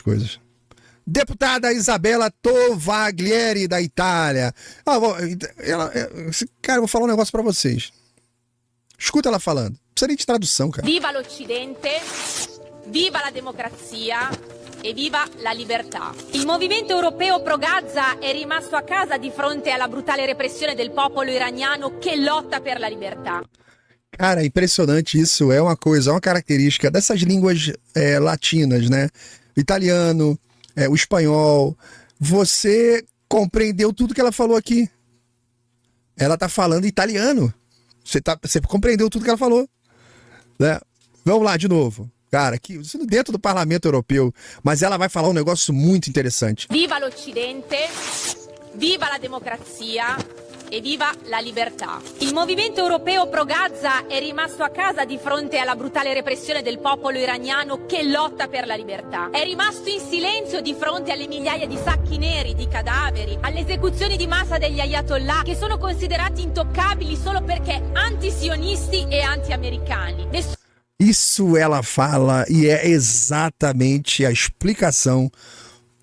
coisas. Deputada Isabella Tovaglieri, da Itália. Cara, eu vou falar um negócio pra vocês. Escuta ela falando. Não precisa nem de tradução, cara. Viva l'Occidente, viva la democrazia e viva la libertà. Il movimento europeo pro Gaza è rimasto a casa di fronte alla brutale repressione del popolo iraniano che lotta per la libertà. Cara, é impressionante isso. É uma coisa, é uma característica dessas línguas latinas, né? O italiano, o espanhol. Você compreendeu tudo que ela falou aqui. Ela tá falando italiano. Você compreendeu tudo que ela falou, né? Vamos lá de novo. Cara, aqui, dentro do Parlamento Europeu, mas ela vai falar um negócio muito interessante. Viva l'Occidente, viva la democrazia e viva la libertà. Il movimento europeo pro Gaza è rimasto a casa di fronte alla brutale repressione del popolo iraniano che lotta per la libertà. È rimasto in silenzio di fronte alle migliaia di sacchi neri, di cadaveri, alle esecuzioni di massa degli ayatollah che sono considerati intoccabili solo perché antisionisti e anti-americani. Isso ela fala e é exatamente a explicação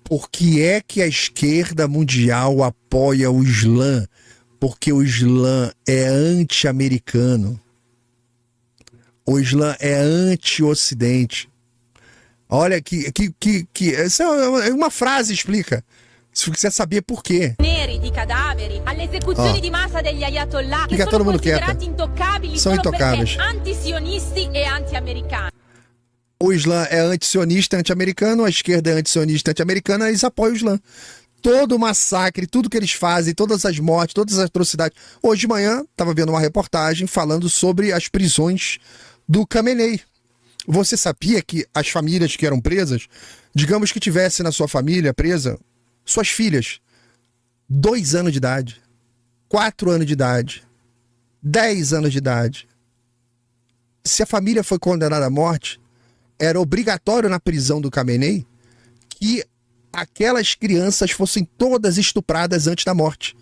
por que é que a esquerda mundial apoia o Islã. Porque o Islã é anti-americano. O Islã é anti-ocidente. Olha que essa é uma frase explica. Se você quiser saber por quê. Neri di cadaveri, alle esecuzioni di massa degli ayatollah che sono considerati intoccabili solo perché antisionisti e anti-americani. O Islã é anti-sionista, anti-americano, a esquerda é anti-sionista, anti-americana, eles apoiam o Islã. Todo o massacre, tudo que eles fazem, todas as mortes, todas as atrocidades. Hoje de manhã, estava vendo uma reportagem falando sobre as prisões do Khamenei. Você sabia que as famílias que eram presas, digamos que tivesse na sua família presa suas filhas, 2 anos de idade, 4 anos de idade, 10 anos de idade. Se a família foi condenada à morte, era obrigatório na prisão do Khamenei que aquelas crianças fossem todas estupradas antes da morte.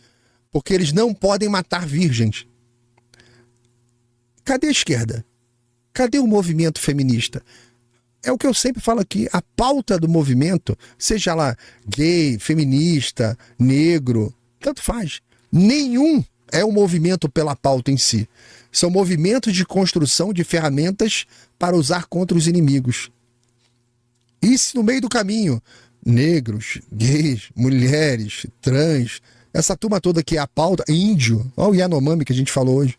Porque eles não podem matar virgens. Cadê a esquerda? Cadê o movimento feminista? É o que eu sempre falo aqui, a pauta do movimento, seja lá gay, feminista, negro, tanto faz. Nenhum é um movimento pela pauta em si. São movimentos de construção de ferramentas para usar contra os inimigos. E se no meio do caminho, negros, gays, mulheres, trans, essa turma toda que é a pauta, índio, olha o Yanomami que a gente falou hoje.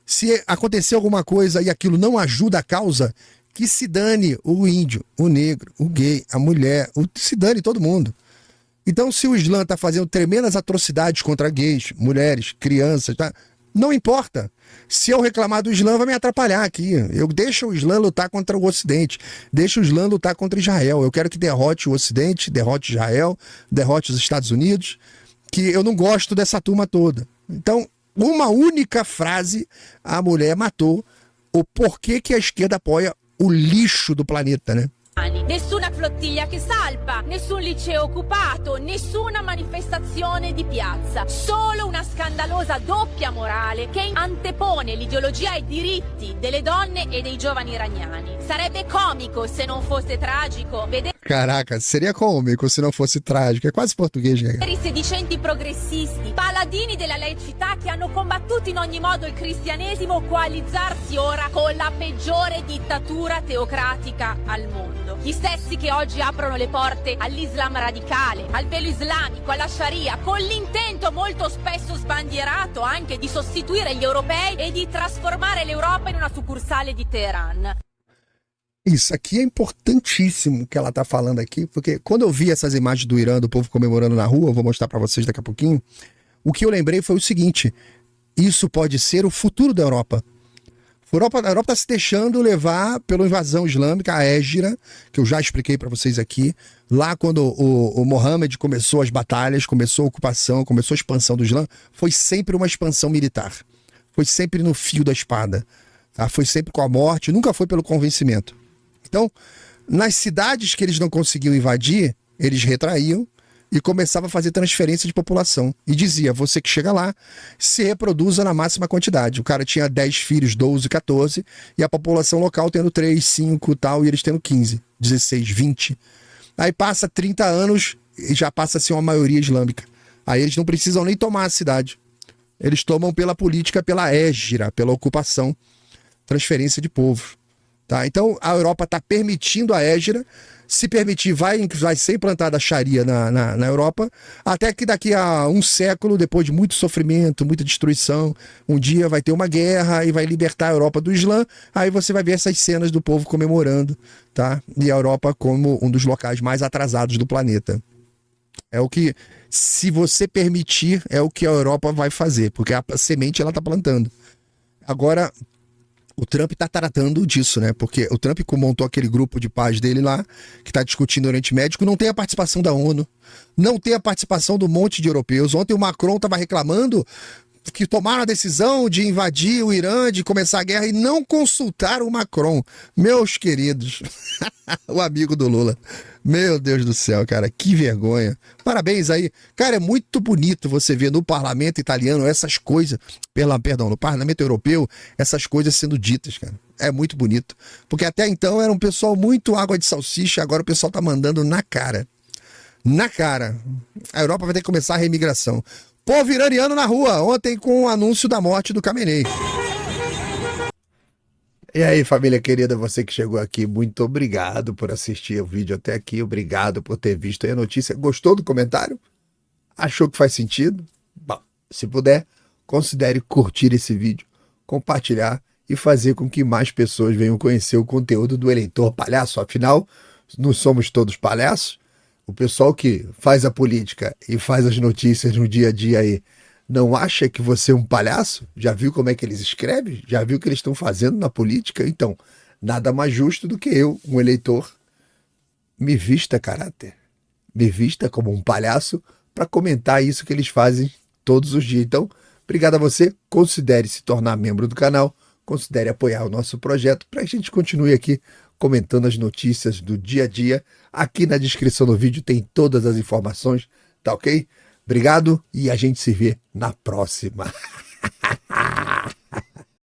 Se acontecer alguma coisa e aquilo não ajuda a causa, que se dane o índio, o negro, o gay, a mulher, se dane todo mundo. Então, se o Islã está fazendo tremendas atrocidades contra gays, mulheres, crianças, tá? Não importa. Se eu reclamar do Islã, vai me atrapalhar aqui. Eu deixo o Islã lutar contra o Ocidente. Deixo o Islã lutar contra Israel. Eu quero que derrote o Ocidente, derrote Israel, derrote os Estados Unidos, que eu não gosto dessa turma toda. Então, uma única frase, a mulher matou o porquê que a esquerda apoia o lixo do planeta, né? Nessuna flottiglia che salpa, nessun liceo occupato, nessuna manifestazione di piazza, solo una scandalosa doppia morale che antepone l'ideologia e i diritti delle donne e dei giovani iraniani. Sarebbe comico se non fosse tragico vedere... Caraca, seria cômico se não fosse trágico. É quase português, né? I sedicenti progressisti, paladini della laicità che hanno combattuto in ogni modo il cristianesimo, coalizzarsi ora con la peggiore dittatura teocratica al mondo. Gli stessi che oggi aprono le porte all'Islam radicale, al velo islamico, alla Sharia, con l'intento molto spesso sbandierato anche di sostituire gli europei e di trasformare l'Europa in una succursale di Teheran. Isso aqui é importantíssimo que ela tá falando aqui, porque quando eu vi essas imagens do Irã, do povo comemorando na rua, eu vou mostrar para vocês daqui a pouquinho, o que eu lembrei foi o seguinte: isso pode ser o futuro da Europa. A Europa está se deixando levar pela invasão islâmica, a Égira, que eu já expliquei para vocês aqui. Lá quando o Mohammed começou as batalhas, começou a ocupação, começou a expansão do Islã, foi sempre uma expansão militar. Foi sempre no fio da espada. Tá? Foi sempre com a morte, nunca foi pelo convencimento. Então, nas cidades que eles não conseguiam invadir, eles retraíam e começavam a fazer transferência de população. E dizia, você que chega lá, se reproduza na máxima quantidade. O cara tinha 10 filhos, 12, 14, e a população local tendo 3, 5 e tal, e eles tendo 15, 16, 20. Aí passa 30 anos e já passa a ser uma maioria islâmica. Aí eles não precisam nem tomar a cidade. Eles tomam pela política, pela hégira, pela ocupação, transferência de povos. Tá? Então a Europa está permitindo a hégira. Se permitir, vai ser implantada a Sharia na Europa, até que daqui a um século, depois de muito sofrimento, muita destruição, um dia vai ter uma guerra e vai libertar a Europa do Islã. Aí você vai ver essas cenas do povo comemorando, tá? E a Europa como um dos locais mais atrasados do planeta. É o que, se você permitir, é o que a Europa vai fazer, porque a semente ela está plantando. Agora, o Trump está tratando disso, né? Porque o Trump montou aquele grupo de paz dele lá, que está discutindo o Oriente Médio, não tem a participação da ONU, não tem a participação do monte de europeus. Ontem o Macron estava reclamando que tomaram a decisão de invadir o Irã, de começar a guerra e não consultaram o Macron. Meus queridos, o amigo do Lula. Meu Deus do céu, cara, que vergonha. Parabéns aí. Cara, é muito bonito você ver no parlamento italiano essas coisas, no parlamento europeu, essas coisas sendo ditas, cara. É muito bonito. Porque até então era um pessoal muito água de salsicha, agora o pessoal tá mandando na cara. Na cara. A Europa vai ter que começar a reimigração. Povo iraniano na rua, ontem com o anúncio da morte do Khamenei. E aí, família querida, você que chegou aqui, muito obrigado por assistir o vídeo até aqui, obrigado por ter visto aí a notícia. Gostou do comentário? Achou que faz sentido? Bom, se puder, considere curtir esse vídeo, compartilhar e fazer com que mais pessoas venham conhecer o conteúdo do Eleitor Palhaço. Afinal, não somos todos palhaços. O pessoal que faz a política e faz as notícias no dia a dia aí, não acha que você é um palhaço? Já viu como é que eles escrevem? Já viu o que eles estão fazendo na política? Então, nada mais justo do que eu, um eleitor, me vista caráter. Me vista como um palhaço para comentar isso que eles fazem todos os dias. Então, obrigado a você. Considere se tornar membro do canal. Considere apoiar o nosso projeto para que a gente continue aqui comentando as notícias do dia a dia. Aqui na descrição do vídeo tem todas as informações, tá ok? Obrigado e a gente se vê na próxima.